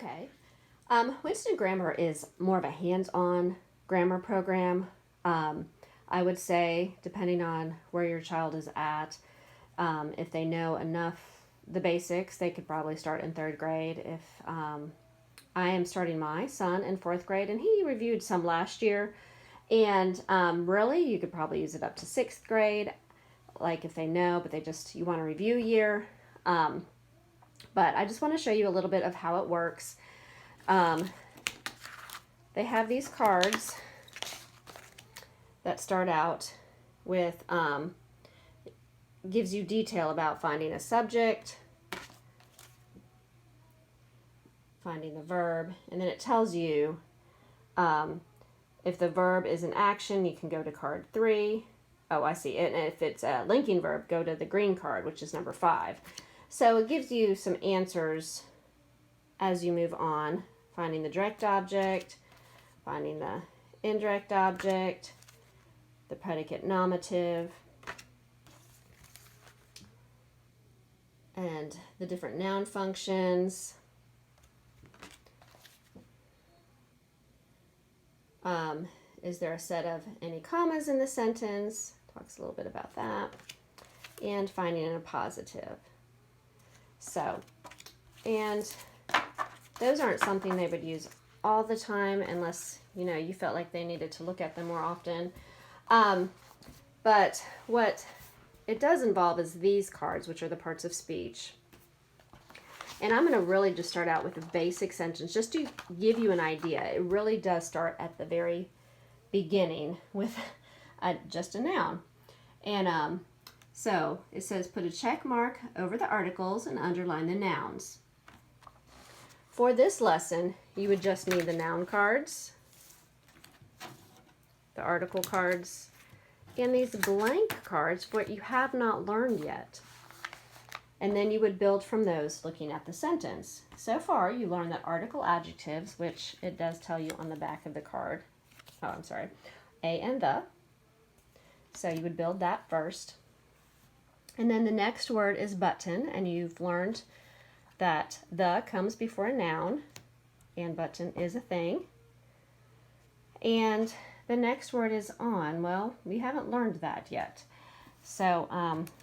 Okay. Winston Grammar is more of a hands-on grammar program. I would say, depending on where your child is at, if they know enough the basics, they could probably start in 3rd grade. If I am starting my son in 4th grade, and he reviewed some last year, and really you could probably use it up to 6th grade, like if they know, but you want a review year. But I just want to show you a little bit of how it works. They have these cards that start out with, gives you detail about finding a subject, finding the verb, and then it tells you if the verb is an action, you can go to card 3. Oh, I see. And if it's a linking verb, go to the green card, which is number 5. So it gives you some answers as you move on, finding the direct object, finding the indirect object, the predicate nominative, and the different noun functions. Is there a set of any commas in the sentence? Talks a little bit about that. And finding an appositive. So, and those aren't something they would use all the time unless, you felt like they needed to look at them more often. But what it does involve is these cards, which are the parts of speech. And I'm going to really just start out with a basic sentence just to give you an idea. It really does start at the very beginning with just a noun. And so it says put a check mark over the articles and underline the nouns. For this lesson, you would just need the noun cards, the article cards, and these blank cards for what you have not learned yet. And then you would build from those looking at the sentence. So far, you learned that article adjectives, which it does tell you on the back of the card. Oh, I'm sorry. A and the. So you would build that first. And then the next word is button, and you've learned that the comes before a noun, and button is a thing. And the next word is on. Well, we haven't learned that yet. So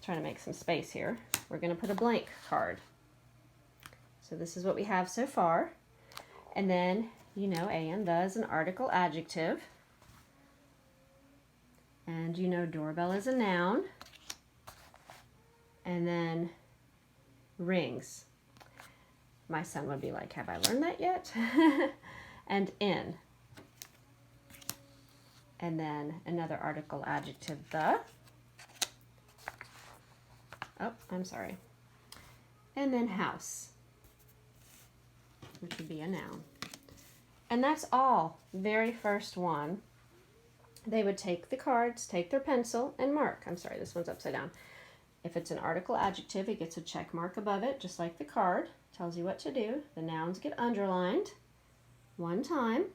trying to make some space here. We're going to put a blank card. So this is what we have so far. And then, a and the is an article adjective. And doorbell is a noun. And then rings. My son would be like, have I learned that yet? And in. And then another article adjective, the. Oh, I'm sorry. And then house, which would be a noun. And that's all. Very first one. They would take the cards, take their pencil, and mark. I'm sorry, this one's upside down. If it's an article adjective, it gets a check mark above it, just like the card. Tells you what to do. The nouns get underlined one time,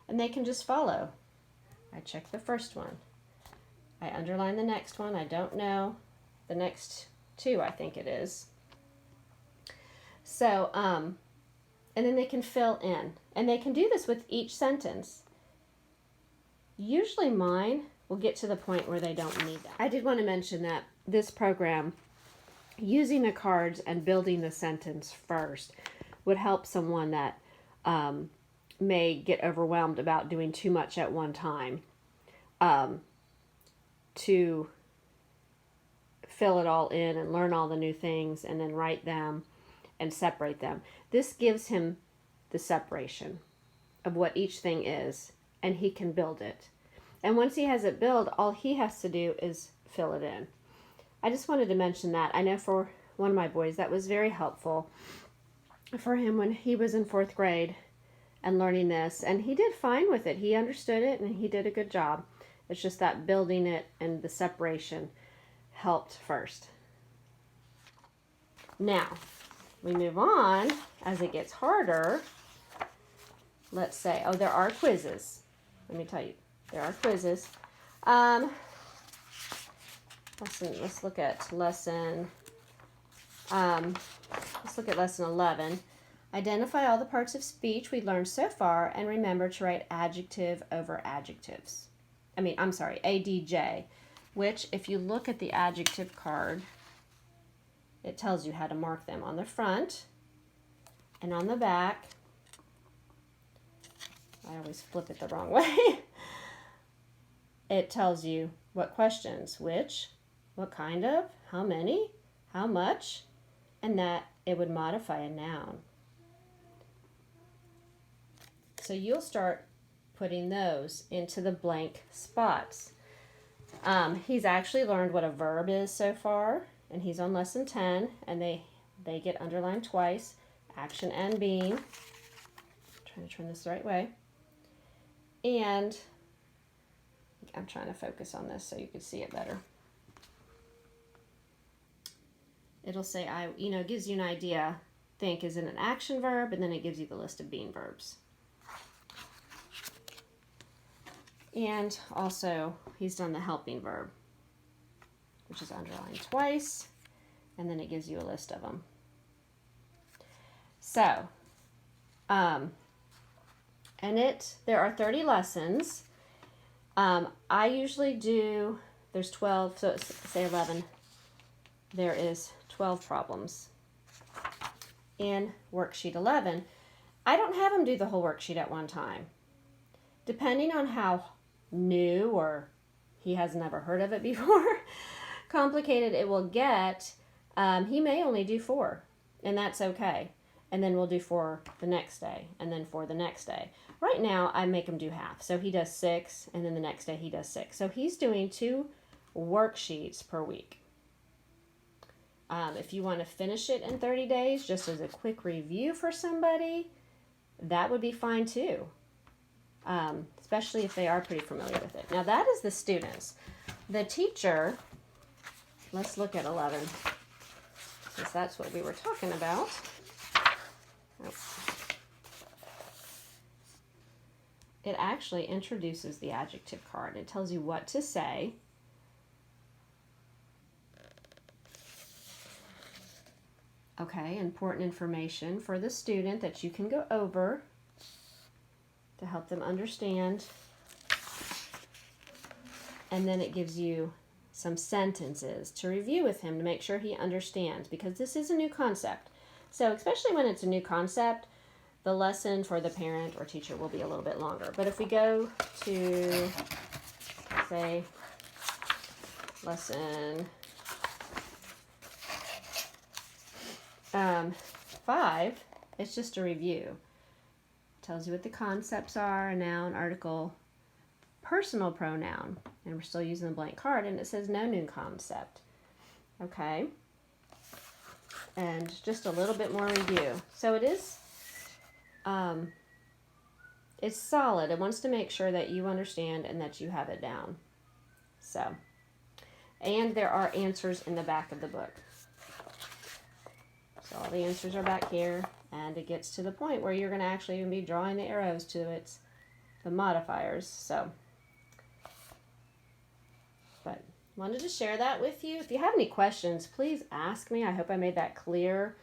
and they can just follow. I check the first one. I underline the next one. I don't know. The next 2, I think it is. So, and then they can fill in. And they can do this with each sentence. Usually mine will get to the point where they don't need that. I did want to mention that this program, using the cards and building the sentence first, would help someone that may get overwhelmed about doing too much at one time, to fill it all in and learn all the new things and then write them and separate them. This gives him the separation of what each thing is, and he can build it. And once he has it built, all he has to do is fill it in. I just wanted to mention that. I know for one of my boys that was very helpful for him when he was in 4th grade and learning this, and he did fine with it. He understood it and he did a good job. It's just that building it and the separation helped first. Now, we move on as it gets harder. Let's say, there are quizzes. Let me tell you, there are quizzes. Let's look at lesson 11. Identify all the parts of speech we learned so far and remember to write adjective over adjectives. ADJ, which if you look at the adjective card, it tells you how to mark them on the front and on the back. I always flip it the wrong way. It tells you what questions, which, what kind of, how many, how much, and that it would modify a noun. So you'll start putting those into the blank spots. He's actually learned what a verb is so far, and he's on lesson 10, and they get underlined twice, action and being. I'm trying to turn this the right way. And I'm trying to focus on this so you can see it better. It'll say, it gives you an idea. Think, is it an action verb? And then it gives you the list of being verbs. And also, he's done the helping verb, which is underlined twice. And then it gives you a list of them. So, there are 30 lessons. I usually do, there's 12, so say 11. There is 12 problems in worksheet 11. I don't have him do the whole worksheet at one time. Depending on how new or he has never heard of it before, complicated it will get, he may only do 4, and that's okay. And then we'll do 4 the next day, and then 4 the next day. Right now, I make him do half. So he does 6, and then the next day he does 6. So he's doing 2 worksheets per week. If you want to finish it in 30 days, just as a quick review for somebody, that would be fine too. Especially if they are pretty familiar with it. Now that is the students. The teacher, let's look at 11, since that's what we were talking about. It actually introduces the adjective card. It tells you what to say. Okay, important information for the student that you can go over to help them understand. And then it gives you some sentences to review with him to make sure he understands, because this is a new concept. So especially when it's a new concept, the lesson for the parent or teacher will be a little bit longer. But if we go to, say, lesson 5, it's just a review. It tells you what the concepts are: a noun, article, personal pronoun, and we're still using the blank card, and it says no new concept. Okay, and just a little bit more review. So it is, it's solid. It wants to make sure that you understand and that you have it down. So, and there are answers in the back of the book. So all the answers are back here, and it gets to the point where you're going to actually even be drawing the arrows to the modifiers. So, but wanted to share that with you. If you have any questions, please ask me. I hope I made that clear.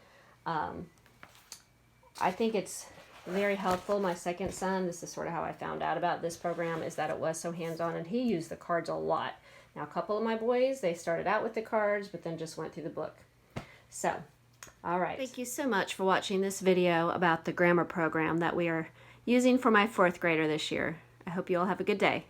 I think it's very helpful. My second son, this is sort of how I found out about this program, is that it was so hands-on, and he used the cards a lot. Now, a couple of my boys, they started out with the cards, but then just went through the book. So, all right. Thank you so much for watching this video about the grammar program that we are using for my 4th grader this year. I hope you all have a good day.